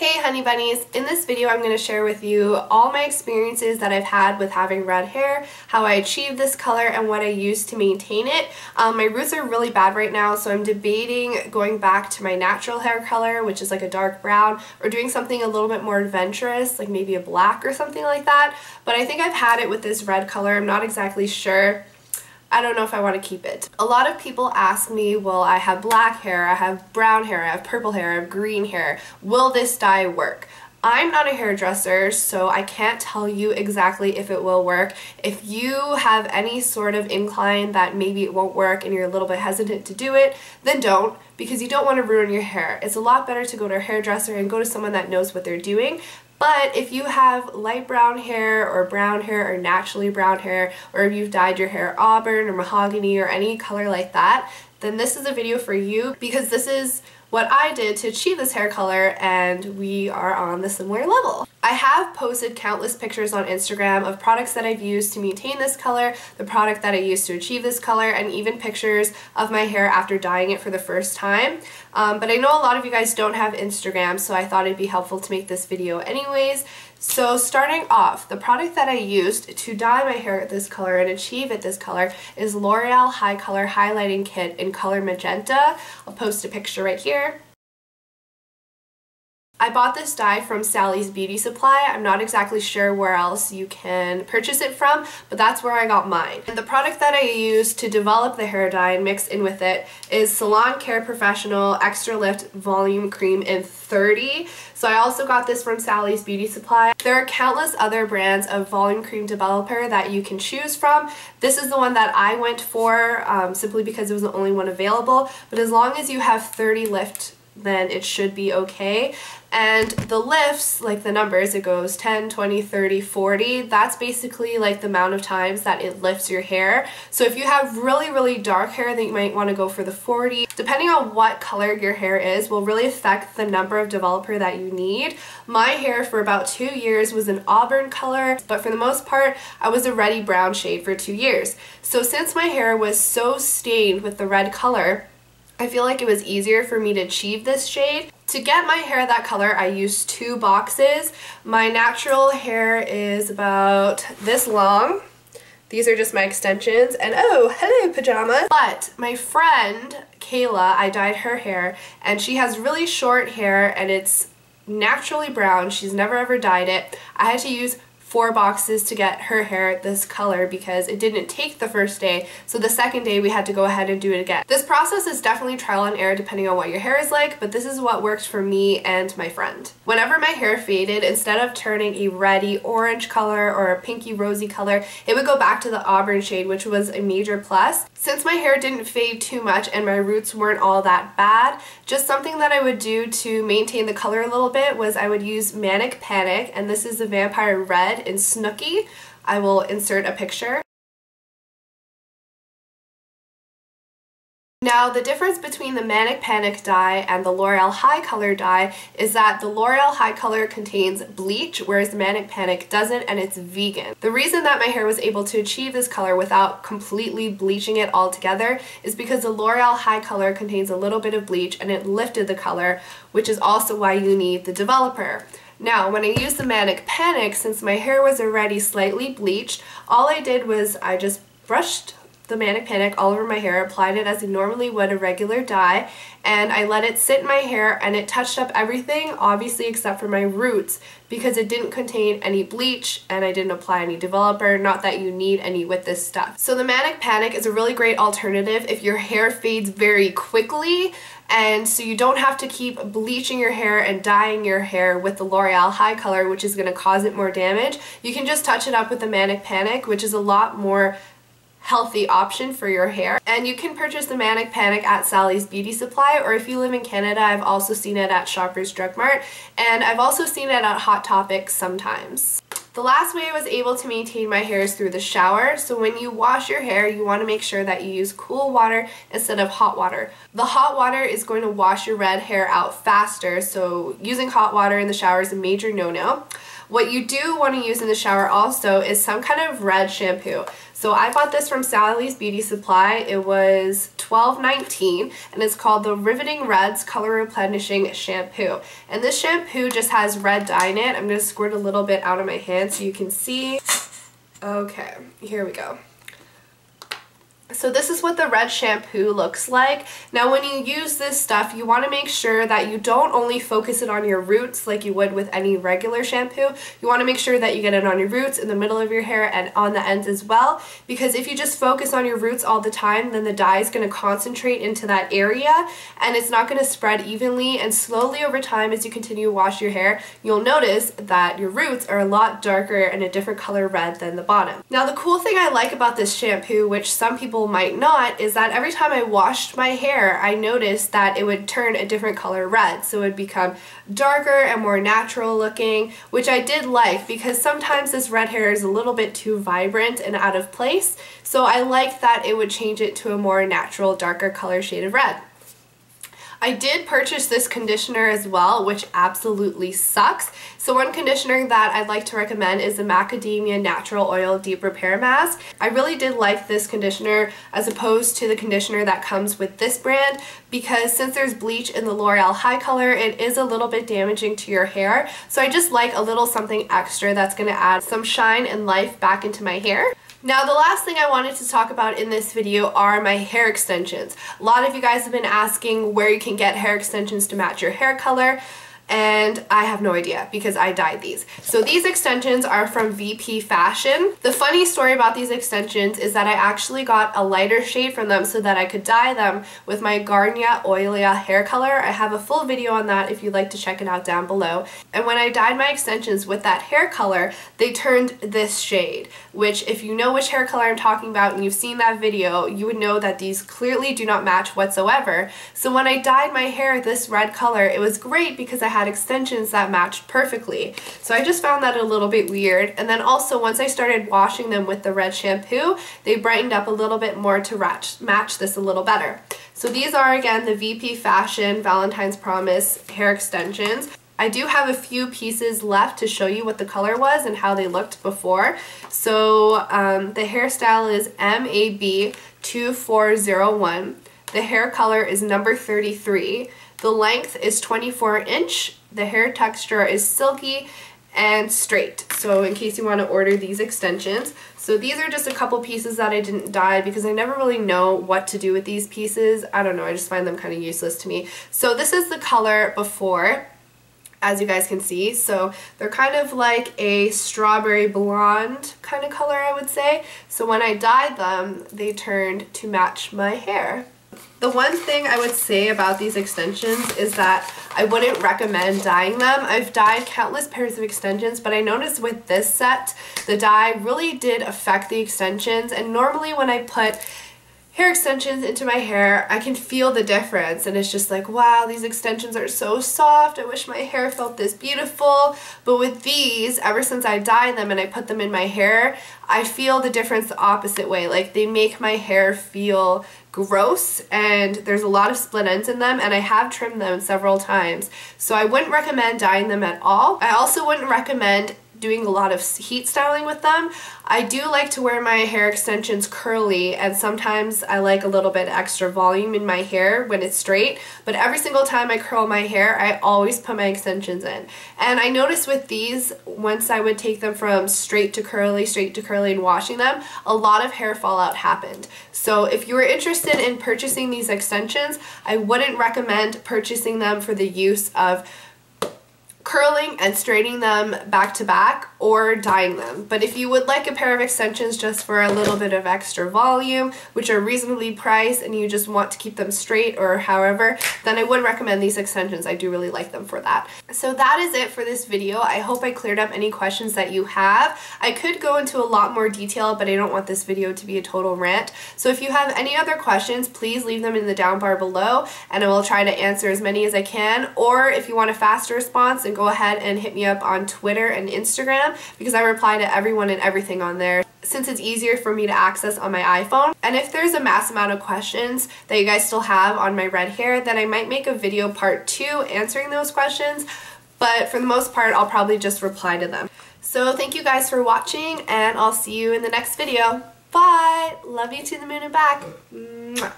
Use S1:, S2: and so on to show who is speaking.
S1: Hey honey bunnies! In this video I'm going to share with you all my experiences that I've had with having red hair, how I achieved this color, and what I use to maintain it. My roots are really bad right now, so I'm debating going back to my natural hair color, which is like a dark brown, or doing something a little bit more adventurous, like maybe a black or something like that. But I think I've had it with this red color. I'm not exactly sure. I don't know if I want to keep it. A lot of people ask me, well, I have black hair, I have brown hair, I have purple hair, I have green hair. Will this dye work? I'm not a hairdresser, so I can't tell you exactly if it will work. If you have any sort of incline that maybe it won't work and you're a little bit hesitant to do it, then don't, because you don't want to ruin your hair. It's a lot better to go to a hairdresser and go to someone that knows what they're doing. But if you have light brown hair or naturally brown hair, or if you've dyed your hair auburn or mahogany or any color like that, then this is a video for you, because this is what I did to achieve this hair color and we are on the similar level. I have posted countless pictures on Instagram of products that I've used to maintain this color, the product that I used to achieve this color, and even pictures of my hair after dyeing it for the first time. But I know a lot of you guys don't have Instagram, so I thought it'd be helpful to make this video anyways. So starting off, the product that I used to dye my hair this color and achieve it this color is L'Oreal HiColor Highlighting Kit in color Magenta. I'll post a picture right here. I bought this dye from Sally's Beauty Supply. I'm not exactly sure where else you can purchase it from, but that's where I got mine. And the product that I used to develop the hair dye and mix in with it is Salon Care Professional Extra Lift Volume Cream in 30. So I also got this from Sally's Beauty Supply. There are countless other brands of volume cream developer that you can choose from. This is the one that I went for simply because it was the only one available, but as long as you have 30 lift, then it should be okay. And the lifts, like the numbers, it goes 10, 20, 30, 40. That's basically like the amount of times that it lifts your hair. So if you have really dark hair, then you might want to go for the 40. Depending on what color your hair is will really affect the number of developer that you need. My hair for about 2 years was an auburn color, but for the most part I was a reddy brown shade for 2 years. So since my hair was so stained with the red color, I feel like it was easier for me to achieve this shade. To get my hair that color, I used 2 boxes. My natural hair is about this long. These are just my extensions, and oh, hello pajamas. But my friend, Kayla, I dyed her hair, and she has really short hair and it's naturally brown. She's never ever dyed it. I had to use 4 boxes to get her hair this color because it didn't take the first day, so the second day we had to go ahead and do it again. This process is definitely trial and error depending on what your hair is like, but this is what worked for me and my friend. Whenever my hair faded, instead of turning a reddy orange color or a pinky rosy color, it would go back to the auburn shade, which was a major plus. Since my hair didn't fade too much and my roots weren't all that bad, just something that I would do to maintain the color a little bit was I would use Manic Panic, and this is the Vampire Red in Snooki. I will insert a picture. Now the difference between the Manic Panic dye and the L'Oreal HiColor dye is that the L'Oreal HiColor contains bleach, whereas the Manic Panic doesn't, and it's vegan. The reason that my hair was able to achieve this color without completely bleaching it altogether is because the L'Oreal HiColor contains a little bit of bleach and it lifted the color, which is also why you need the developer. Now, when I used the Manic Panic, since my hair was already slightly bleached, all I did was I just brushed the Manic Panic all over my hair, applied it as I normally would a regular dye, and I let it sit in my hair, and it touched up everything, obviously except for my roots, because it didn't contain any bleach and I didn't apply any developer, not that you need any with this stuff. So the Manic Panic is a really great alternative if your hair fades very quickly, and so you don't have to keep bleaching your hair and dyeing your hair with the L'Oreal HiColor, which is going to cause it more damage. You can just touch it up with the Manic Panic, which is a lot more healthy option for your hair. And you can purchase the Manic Panic at Sally's Beauty Supply, or if you live in Canada, I've also seen it at Shoppers Drug Mart, and I've also seen it at Hot Topic sometimes. The last way I was able to maintain my hair is through the shower. So when you wash your hair, you want to make sure that you use cool water instead of hot water. The hot water is going to wash your red hair out faster, so using hot water in the shower is a major no-no. What you do want to use in the shower also is some kind of red shampoo. So I bought this from Sally's Beauty Supply. It was $12.19 and it's called the Riveting Reds Color Replenishing Shampoo. And this shampoo just has red dye in it. I'm going to squirt a little bit out of my hand so you can see. Okay, here we go. So this is what the red shampoo looks like. Now when you use this stuff, you want to make sure that you don't only focus it on your roots like you would with any regular shampoo. You want to make sure that you get it on your roots, in the middle of your hair, and on the ends as well. Because if you just focus on your roots all the time, then the dye is going to concentrate into that area and it's not going to spread evenly, and slowly over time as you continue to wash your hair, you'll notice that your roots are a lot darker and a different color red than the bottom. Now the cool thing I like about this shampoo, which some people might not, is that every time I washed my hair, I noticed that it would turn a different color red. So it would become darker and more natural looking, which I did like because sometimes this red hair is a little bit too vibrant and out of place. So I like that it would change it to a more natural, darker color shade of red. I did purchase this conditioner as well, which absolutely sucks. So one conditioner that I'd like to recommend is the Macadamia Natural Oil Deep Repair Mask. I really did like this conditioner as opposed to the conditioner that comes with this brand, because since there's bleach in the L'Oreal HiColor, it is a little bit damaging to your hair. So I just like a little something extra that's going to add some shine and life back into my hair. Now the last thing I wanted to talk about in this video are my hair extensions. A lot of you guys have been asking where you can get hair extensions to match your hair color, and I have no idea because I dyed these. So these extensions are from VP Fashion. The funny story about these extensions is that I actually got a lighter shade from them so that I could dye them with my Gardenia Oilia hair color. I have a full video on that if you'd like to check it out down below. And when I dyed my extensions with that hair color, they turned this shade, which if you know which hair color I'm talking about and you've seen that video, you would know that these clearly do not match whatsoever. So when I dyed my hair this red color, it was great because I had extensions that matched perfectly. So I just found that a little bit weird. And then also once I started washing them with the red shampoo, they brightened up a little bit more to match this a little better. So these are again the VP Fashion Valentine's Promise hair extensions. I do have a few pieces left to show you what the color was and how they looked before. So the hairstyle is MAB2401. The hair color is number 33. The length is 24 inch. The hair texture is silky and straight. So in case you want to order these extensions. So these are just a couple pieces that I didn't dye because I never really know what to do with these pieces. I don't know, I just find them kind of useless to me. So this is the color before, as you guys can see. So they're kind of like a strawberry blonde kind of color, I would say. So when I dyed them, they turned to match my hair. The one thing I would say about these extensions is that I wouldn't recommend dyeing them. I've dyed countless pairs of extensions, but I noticed with this set, the dye really did affect the extensions, and normally when I put hair extensions into my hair, I can feel the difference, and it's just like, wow, these extensions are so soft. I wish my hair felt this beautiful. But with these, ever since I dyed them and I put them in my hair, I feel the difference the opposite way. Like they make my hair feel gross, and there's a lot of split ends in them, and I have trimmed them several times. So I wouldn't recommend dyeing them at all. I also wouldn't recommend doing a lot of heat styling with them. I do like to wear my hair extensions curly, and sometimes I like a little bit extra volume in my hair when it's straight, but every single time I curl my hair, I always put my extensions in. And I noticed with these, once I would take them from straight to curly and washing them, a lot of hair fallout happened. So if you were interested in purchasing these extensions, I wouldn't recommend purchasing them for the use of curling and straightening them back to back or dyeing them. But if you would like a pair of extensions just for a little bit of extra volume, which are reasonably priced, and you just want to keep them straight or however, then I would recommend these extensions. I do really like them for that. So that is it for this video. I hope I cleared up any questions that you have. I could go into a lot more detail, but I don't want this video to be a total rant. So if you have any other questions, please leave them in the down bar below, and I will try to answer as many as I can. Or if you want a faster response, then go ahead and hit me up on Twitter and Instagram, because I reply to everyone and everything on there, since it's easier for me to access on my iPhone. And if there's a mass amount of questions that you guys still have on my red hair, then I might make a video part 2 answering those questions. but for the most part I'll probably just reply to them. So thank you guys for watching, and I'll see you in the next video. Bye! Love you to the moon and back. Mwah.